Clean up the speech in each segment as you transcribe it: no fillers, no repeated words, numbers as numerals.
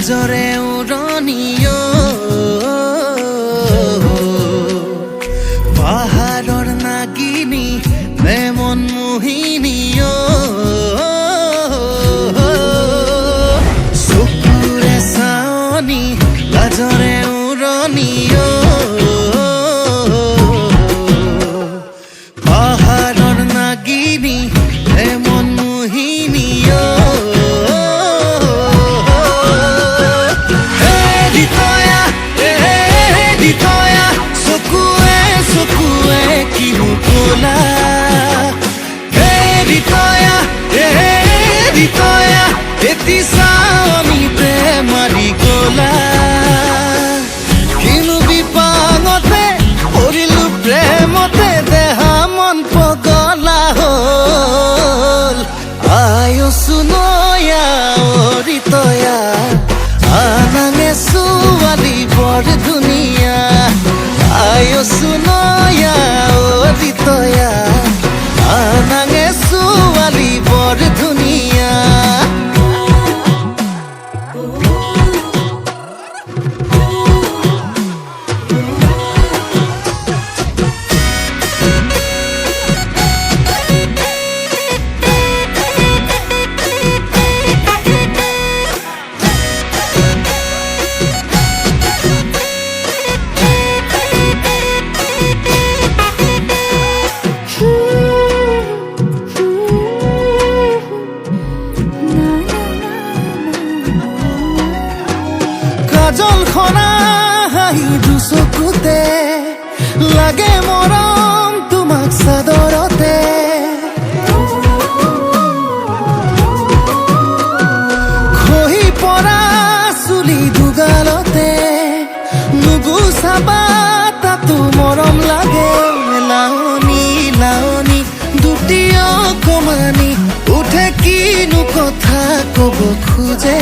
লাজৰে উৰণিও পাহাৰৰ নাগিনী প্ৰেমন মোহিনীও চকুৰে চাৱনি লাজৰে উৰণিও পাহাৰৰ নাগিনী প্ৰেমন মোহিনীও এটি চাৱনি প্ৰেমাৰি গলা কিনো বিপাঙতে পৰিলো প্ৰেমতে দেহা মন পগলা হ'ল আয়ুসু নয়া অৰিতয়া আনাঙে ছোৱালী বৰ ধুনীয়া আয়ুসু নয়া অৰিতয়া আনাঙে ছোৱালী বৰ ধুনীয়া কাজল খনা হাঁহি দুচকুতে লাগে মৰম তোমাক চাদৰতে খহি পৰা চুলি দুগালতে নুগুচাবা তাতো মৰম লাগে লাৱনী লাৱনী দুটি অকমানি উঠে কিনো কথা কব খোজে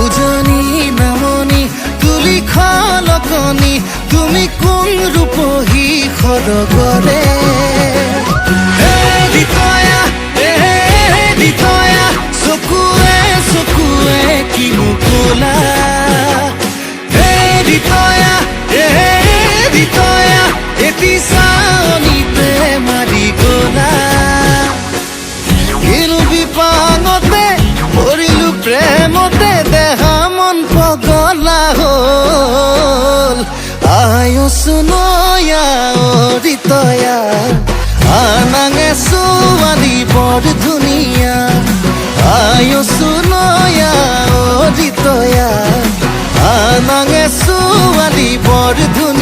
উজনি নামনি তুলি খলকনি তুমি কোন ৰূপহী খৰগৰে চকুৱে চকুৱে কিনো কলা এটি চাৱনি প্ৰেমাৰি গলা কিনো বিপাঙতে পৰিলো প্ৰেমতে দেহা মন পগলা হ'ল আয়ুসু নয়া অৰিতয়া আনাঙে ছোৱালী বৰ ধুনীয়া আয়ুসু নয়া অৰিতয়া আনাঙে ছোৱালী বৰ ধুনীয়া